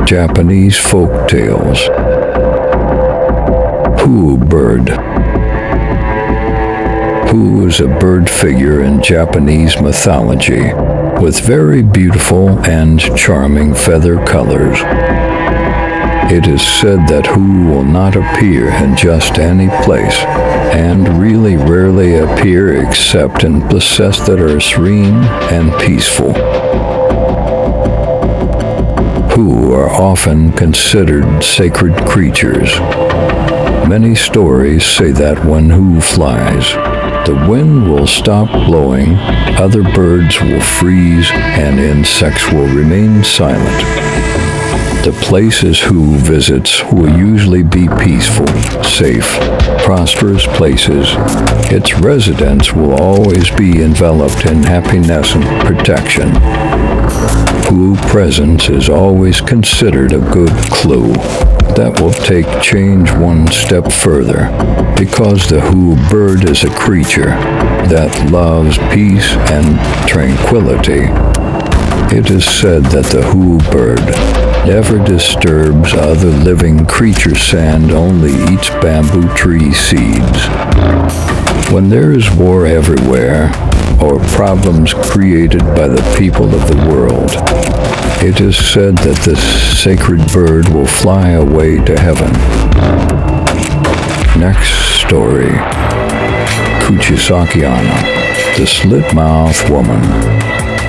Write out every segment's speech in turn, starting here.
Japanese folk tales. Houou bird. Houou is a bird figure in Japanese mythology with very beautiful and charming feather colors. It is said that Houou will not appear in just any place, and really rarely appear except in places that are serene and peaceful. Houou are often considered sacred creatures. Many stories say that when Houou flies, the wind will stop blowing, other birds will freeze, and insects will remain silent. The places Houou visits will usually be peaceful, safe, prosperous places. Its residents will always be enveloped in happiness and protection. Houou presence is always considered a good clue that will take change one step further, because the Houou bird is a creature that loves peace and tranquility. It is said that the Houou bird never disturbs other living creatures and only eats bamboo tree seeds. When there is war everywhere, or problems created by the people of the world, it is said that this sacred bird will fly away to heaven. Next story. Kuchisake Onna, the slit-mouthed woman.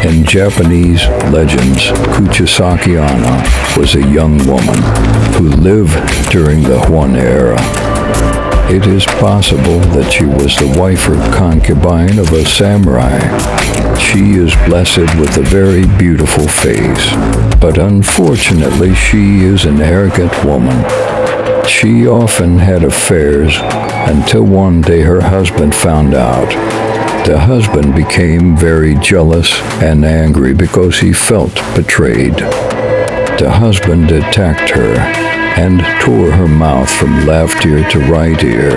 In Japanese legends, Kuchisake Onna was a young woman who lived during the Houou era. It is possible that she was the wife or concubine of a samurai. She is blessed with a very beautiful face, but unfortunately she is an arrogant woman. She often had affairs until one day her husband found out. The husband became very jealous and angry because he felt betrayed. The husband attacked her and tore her mouth from left ear to right ear,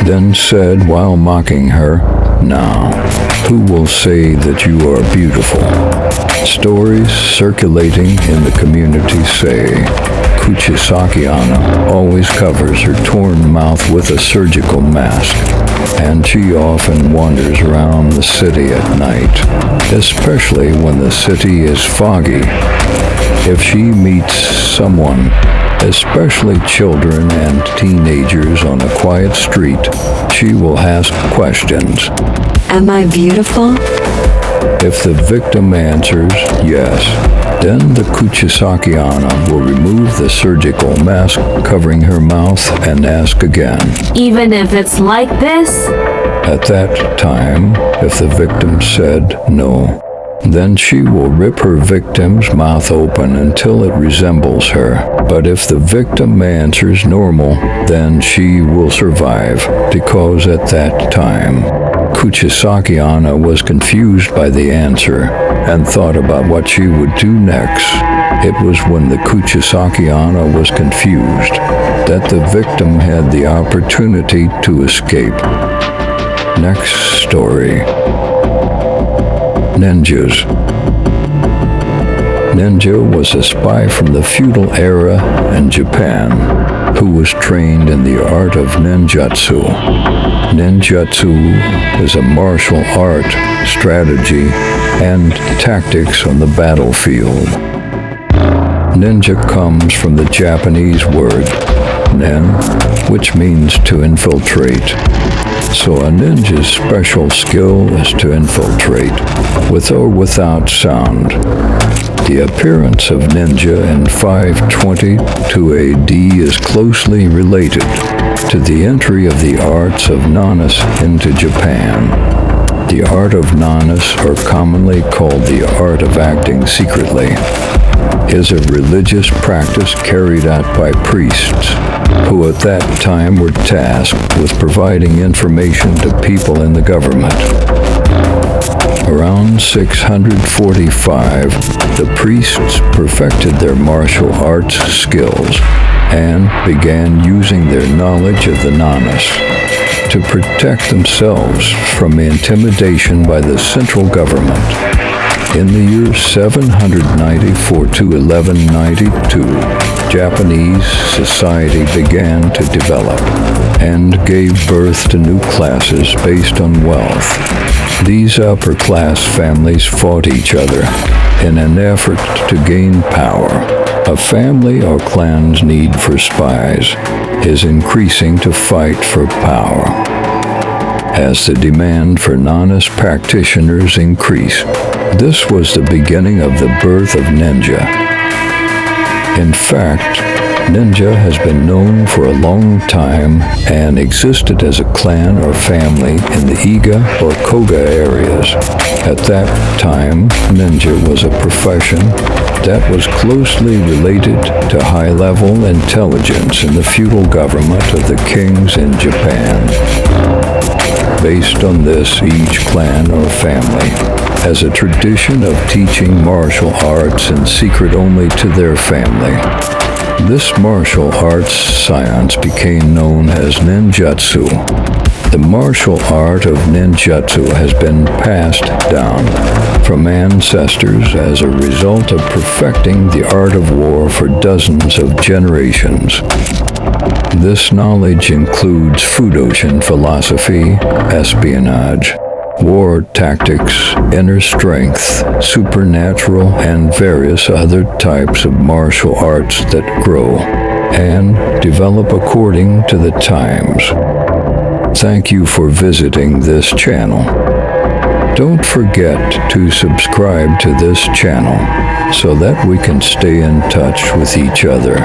then said while mocking her, "Now, who will say that you are beautiful?" Stories circulating in the community say Kuchisake Onna always covers her torn mouth with a surgical mask, and she often wanders around the city at night, especially when the city is foggy. If she meets someone, especially children and teenagers on a quiet street, she will ask questions. Am I beautiful? If the victim answers yes, then the Kuchisake Onna will remove the surgical mask covering her mouth and ask again. Even if it's like this? At that time, if the victim said no, then she will rip her victim's mouth open until it resembles her. But if the victim answers normal, then she will survive, because at that time, Kuchisake Onna was confused by the answer and thought about what she would do next. It was when the Kuchisake Onna was confused that the victim had the opportunity to escape. Next story. Ninjas. Ninja was a spy from the feudal era in Japan who was trained in the art of ninjutsu. Ninjutsu is a martial art, strategy, and tactics on the battlefield. Ninja comes from the Japanese word nin, which means to infiltrate. So a ninja's special skill is to infiltrate, with or without sound. The appearance of ninja in 522 AD is closely related to the entry of the arts of nanas into Japan. The art of nanas, or commonly called the art of acting secretly, is a religious practice carried out by priests who at that time were tasked with providing information to people in the government. Around 645, the priests perfected their martial arts skills and began using their knowledge of the nanas to protect themselves from intimidation by the central government. In the years 794 to 1192, Japanese society began to develop and gave birth to new classes based on wealth. These upper-class families fought each other in an effort to gain power. A family or clan's need for spies is increasing to fight for power. As the demand for honest practitioners increased, this was the beginning of the birth of ninja. In fact, ninja has been known for a long time and existed as a clan or family in the Iga or Koga areas. At that time, ninja was a profession that was closely related to high-level intelligence in the feudal government of the kings in Japan. Based on this, each clan or family has a tradition of teaching martial arts in secret only to their family. This martial arts science became known as ninjutsu. The martial art of ninjutsu has been passed down from ancestors as a result of perfecting the art of war for dozens of generations. This knowledge includes Fudoshin philosophy, espionage, war tactics, inner strength, supernatural, and various other types of martial arts that grow and develop according to the times. Thank you for visiting this channel. Don't forget to subscribe to this channel so that we can stay in touch with each other.